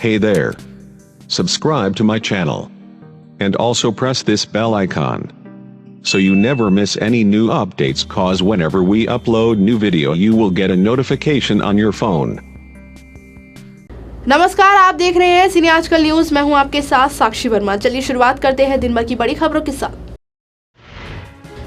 Hey there. Subscribe to my channel. And also press this bell icon. So you never miss any new updates, cause whenever we upload new video you will get a notification on your phone. नमस्कार, आप देख रहे हैं सिने आजकल news. मैं हूं आपके साथ साक्षी वर्मा। चलिए शुरुआत करते हैं दिन भर की बड़ी खबरों के साथ।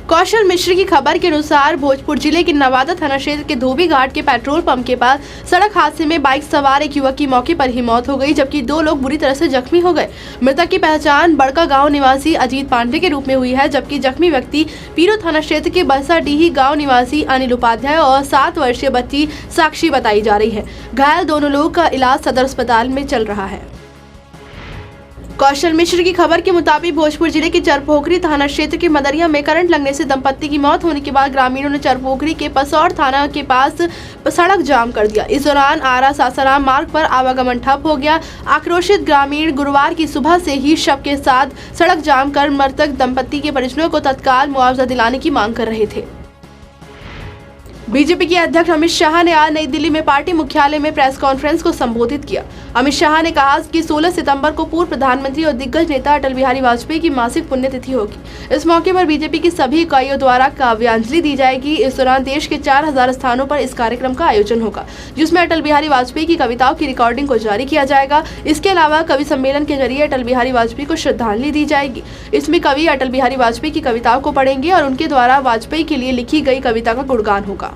कौशल मिश्र की खबर के अनुसार भोजपुर जिले के नवादा थाना क्षेत्र के धोबी घाट के पेट्रोल पंप के पास सड़क हादसे में बाइक सवार एक युवक की मौके पर ही मौत हो गई, जबकि 2 लोग बुरी तरह से जख्मी हो गए। मृतक की पहचान बड़का गांव निवासी अजीत पांडे के रूप में हुई है, जबकि जख्मी व्यक्ति पीरो थाना क्षेत्र के बरसाडीही गाँव निवासी अनिल उपाध्याय और 7 वर्षीय बच्ची साक्षी बताई जा रही है। घायल दोनों लोगों का इलाज सदर अस्पताल में चल रहा है। कौशल मिश्र की खबर के मुताबिक भोजपुर जिले के चरपोखरी थाना क्षेत्र के मदरिया में करंट लगने से दंपत्ति की मौत होने के बाद ग्रामीणों ने चरपोखरी के पसौर थाना के पास सड़क जाम कर दिया। इस दौरान आरा सासाराम मार्ग पर आवागमन ठप हो गया। आक्रोशित ग्रामीण गुरुवार की सुबह से ही शव के साथ सड़क जाम कर मृतक दंपत्ति के परिजनों को तत्काल मुआवजा दिलाने की मांग कर रहे थे। बीजेपी के अध्यक्ष अमित शाह ने आज नई दिल्ली में पार्टी मुख्यालय में प्रेस कॉन्फ्रेंस को संबोधित किया। अमित शाह ने कहा कि 16 सितंबर को पूर्व प्रधानमंत्री और दिग्गज नेता अटल बिहारी वाजपेयी की मासिक पुण्यतिथि होगी। इस मौके पर बीजेपी की सभी इकाइयों द्वारा काव्यांजलि दी जाएगी। इस दौरान देश के 4000 स्थानों पर इस कार्यक्रम का आयोजन होगा, जिसमें अटल बिहारी वाजपेयी की कविताओं की रिकॉर्डिंग को जारी किया जाएगा। इसके अलावा कवि सम्मेलन के जरिए अटल बिहारी वाजपेयी को श्रद्धांजलि दी जाएगी। इसमें कवि अटल बिहारी वाजपेयी की कविताओं को पढ़ेंगे और उनके द्वारा वाजपेयी के लिए लिखी गई कविता का गुणगान होगा।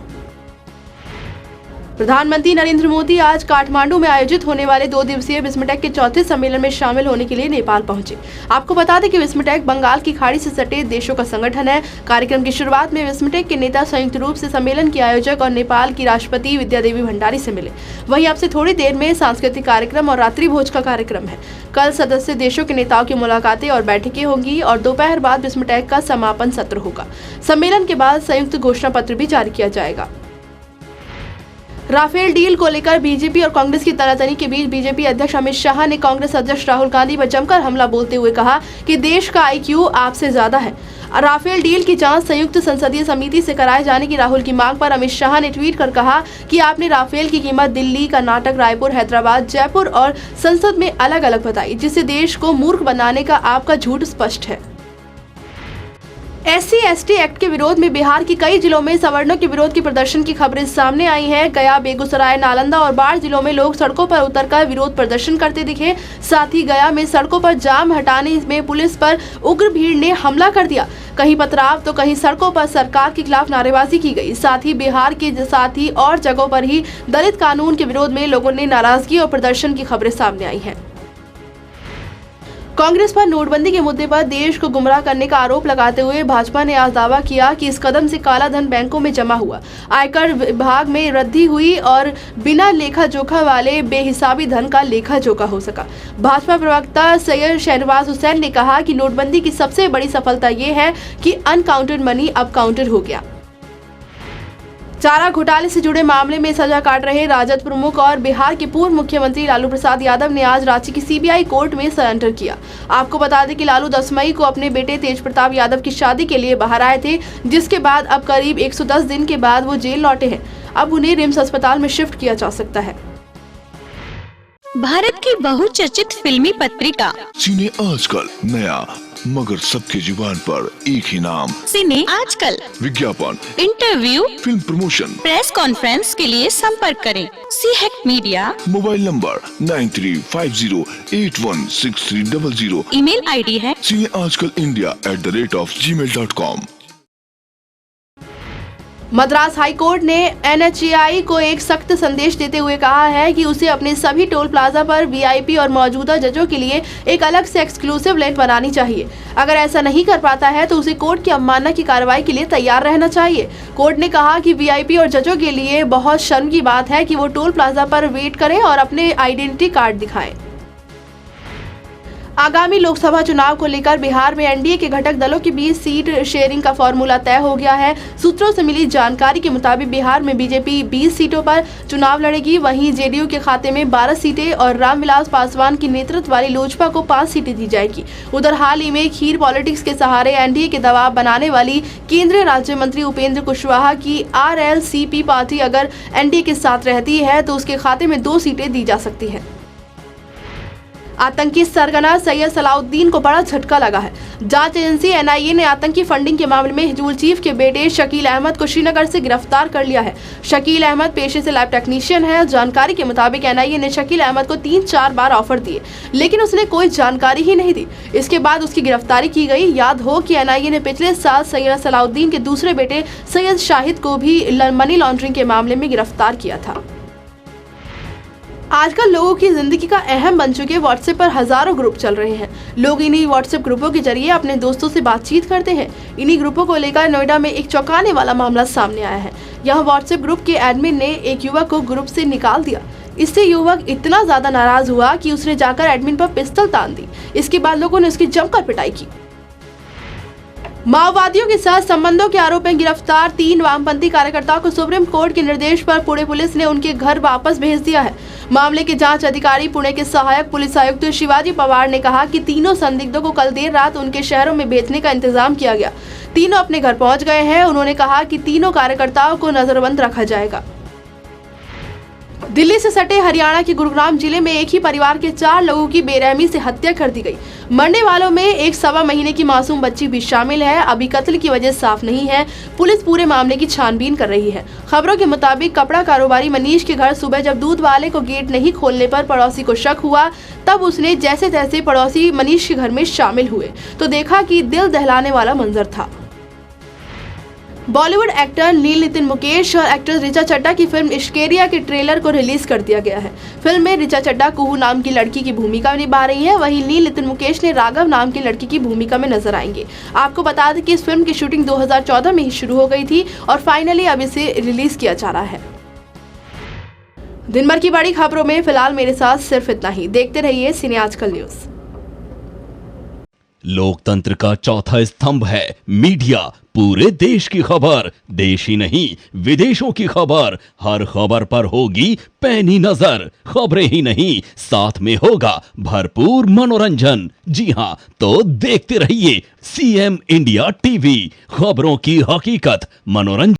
प्रधानमंत्री नरेंद्र मोदी आज काठमांडू में आयोजित होने वाले 2 दिवसीय विस्मटेक के चौथे सम्मेलन में शामिल होने के लिए नेपाल पहुंचे। आपको बता दें कि विस्मटेक बंगाल की खाड़ी से सटे देशों का संगठन है। कार्यक्रम की शुरुआत में विस्मटेक के नेता संयुक्त रूप से सम्मेलन के आयोजक और नेपाल की राष्ट्रपति विद्यादेवी भंडारी से मिले। वहीं अब से थोड़ी देर में सांस्कृतिक कार्यक्रम और रात्रि भोज का कार्यक्रम है। कल सदस्य देशों के नेताओं की मुलाकातें और बैठकें होंगी और दोपहर बाद विस्मटेक का समापन सत्र होगा। सम्मेलन के बाद संयुक्त घोषणा पत्र भी जारी किया जाएगा। राफेल डील को लेकर बीजेपी और कांग्रेस की तनातनी के बीच बीजेपी अध्यक्ष अमित शाह ने कांग्रेस अध्यक्ष राहुल गांधी पर जमकर हमला बोलते हुए कहा कि देश का IQ आपसे ज्यादा है। राफेल डील की जांच संयुक्त संसदीय समिति से कराए जाने की राहुल की मांग पर अमित शाह ने ट्वीट कर कहा कि आपने राफेल की कीमत दिल्ली, कर्नाटक, रायपुर, हैदराबाद, जयपुर और संसद में अलग अलग बताई, जिससे देश को मूर्ख बनाने का आपका झूठ स्पष्ट है। SC/ST एक्ट के विरोध में बिहार के कई जिलों में सवर्णों के विरोध की प्रदर्शन की खबरें सामने आई हैं। गया, बेगूसराय, नालंदा और बाढ़ जिलों में लोग सड़कों पर उतरकर विरोध प्रदर्शन करते दिखे। साथ ही गया में सड़कों पर जाम हटाने में पुलिस पर उग्र भीड़ ने हमला कर दिया। कहीं पथराव तो कहीं सड़कों पर सरकार के खिलाफ नारेबाजी की गई। साथ ही बिहार के साथ ही और जगहों पर ही दलित कानून के विरोध में लोगों ने नाराजगी और प्रदर्शन की खबरें सामने आई हैं। कांग्रेस पर नोटबंदी के मुद्दे पर देश को गुमराह करने का आरोप लगाते हुए भाजपा ने आज दावा किया कि इस कदम से काला धन बैंकों में जमा हुआ, आयकर विभाग में वृद्धि हुई और बिना लेखा जोखा वाले बेहिसाबी धन का लेखा जोखा हो सका। भाजपा प्रवक्ता सैयद शहनवाज हुसैन ने कहा कि नोटबंदी की सबसे बड़ी सफलता ये है कि अनकाउंटेड मनी अब काउंटेड हो गया। चारा घोटाले से जुड़े मामले में सजा काट रहे राजद प्रमुख और बिहार के पूर्व मुख्यमंत्री लालू प्रसाद यादव ने आज रांची की CBI कोर्ट में सरेंडर किया। आपको बता दें कि लालू 10 मई को अपने बेटे तेज प्रताप यादव की शादी के लिए बाहर आए थे, जिसके बाद अब करीब 110 दिन के बाद वो जेल लौटे हैं। अब उन्हें रिम्स अस्पताल में शिफ्ट किया जा सकता है। भारत की बहुचर्चित फिल्मी पत्रिका सिने आजकल, नया मगर सबके जुबान पर एक ही नाम, सिने आजकल। विज्ञापन, interview, film promotion, press conference के लिए संपर्क करें CHECK media. Mobile number 9350816300। Email ID है cineajkalindia@gmail.com। मद्रास हाई कोर्ट ने NHAI को एक सख्त संदेश देते हुए कहा है कि उसे अपने सभी टोल प्लाजा पर VIP और मौजूदा जजों के लिए एक अलग से एक्सक्लूसिव लेन बनानी चाहिए। अगर ऐसा नहीं कर पाता है तो उसे कोर्ट की अवमानना की कार्रवाई के लिए तैयार रहना चाहिए। कोर्ट ने कहा कि VIP और जजों के लिए बहुत शर्म की बात है कि वो टोल प्लाजा पर वेट करें और अपने आइडेंटिटी कार्ड दिखाएं। आगामी लोकसभा चुनाव को लेकर बिहार में एनडीए के घटक दलों के बीच सीट शेयरिंग का फॉर्मूला तय हो गया है। सूत्रों से मिली जानकारी के मुताबिक बिहार में बीजेपी 20 सीटों पर चुनाव लड़ेगी, वहीं जेडीयू के खाते में 12 सीटें और रामविलास पासवान की नेतृत्व वाली लोजपा को 5 सीटें दी जाएगी। उधर हाल ही में खीर पॉलिटिक्स के सहारे एनडीए के दबाव बनाने वाली केंद्रीय राज्य मंत्री उपेंद्र कुशवाहा की आरएलसीपी पार्टी अगर एनडीए के साथ रहती है तो उसके खाते में 2 सीटें दी जा सकती है। आतंकी सरगना सैयद सलाउद्दीन को बड़ा झटका लगा है। जांच एजेंसी एनआईए ने आतंकी फंडिंग के मामले में हिजबुल चीफ के बेटे शकील अहमद को श्रीनगर से गिरफ्तार कर लिया है। शकील अहमद पेशे से लैब टेक्नीशियन है। जानकारी के मुताबिक एनआईए ने शकील अहमद को 3-4 बार ऑफर दिए, लेकिन उसने कोई जानकारी ही नहीं दी। इसके बाद उसकी गिरफ्तारी की गई। याद हो कि एनआईए ने पिछले साल सैयद सलाउद्दीन के दूसरे बेटे सैयद शाहिद को भी मनी लॉन्ड्रिंग के मामले में गिरफ्तार किया था। आजकल लोगों की जिंदगी का अहम बन चुके व्हाट्सएप पर हजारों ग्रुप चल रहे हैं। लोग इन्हीं व्हाट्सएप ग्रुपों के जरिए अपने दोस्तों से बातचीत करते हैं। इन्हीं ग्रुपों को लेकर नोएडा में एक चौंकाने वाला मामला सामने आया है। यहाँ व्हाट्सएप ग्रुप के एडमिन ने एक युवक को ग्रुप से निकाल दिया। इससे युवक इतना ज्यादा नाराज हुआ कि उसने जाकर एडमिन पर पिस्तौल तान दी। इसके बाद लोगों ने उसकी जमकर पिटाई की। माओवादियों के साथ संबंधों के आरोप में गिरफ्तार 3 वामपंथी कार्यकर्ताओं को सुप्रीम कोर्ट के निर्देश पर पुणे पुलिस ने उनके घर वापस भेज दिया है। मामले के जांच अधिकारी पुणे के सहायक पुलिस आयुक्त शिवाजी पवार ने कहा कि तीनों संदिग्धों को कल देर रात उनके शहरों में भेजने का इंतजाम किया गया। तीनों अपने घर पहुंच गए हैं। उन्होंने कहा कि तीनों कार्यकर्ताओं को नजरबंद रखा जाएगा। दिल्ली से सटे हरियाणा के गुरुग्राम जिले में एक ही परिवार के 4 लोगों की बेरहमी से हत्या कर दी गई। मरने वालों में एक 1.25 महीने की मासूम बच्ची भी शामिल है। अभी कत्ल की वजह साफ नहीं है। पुलिस पूरे मामले की छानबीन कर रही है। खबरों के मुताबिक कपड़ा कारोबारी मनीष के घर सुबह जब दूध वाले को गेट नहीं खोलने पर पड़ोसी को शक हुआ, तब उसने जैसे तैसे पड़ोसी मनीष के घर में शामिल हुए तो देखा कि दिल दहलाने वाला मंजर था। बॉलीवुड एक्टर नील नितिन मुकेश और एक्ट्रेस ऋचा चड्ढा की फिल्म इश्केरिया के ट्रेलर को रिलीज कर दिया गया है। फिल्म में ऋचा चड्ढा कुहू नाम की लड़की की भूमिका निभा रही है। वहीं नील नितिन मुकेश ने राघव नाम की लड़की की भूमिका में नजर आएंगे। आपको बता दें कि इस फिल्म की शूटिंग 2014 में ही शुरू हो गई थी और फाइनली अब इसे रिलीज किया जा रहा है। दिन भर की बड़ी खबरों में फिलहाल मेरे साथ सिर्फ इतना ही। देखते रहिए सिने आजकल न्यूज। लोकतंत्र का चौथा स्तंभ है मीडिया। पूरे देश की खबर, देश ही नहीं विदेशों की खबर, हर खबर पर होगी पैनी नजर। खबरें ही नहीं, साथ में होगा भरपूर मनोरंजन। जी हां, तो देखते रहिए सीएम इंडिया टीवी। खबरों की हकीकत, मनोरंजन।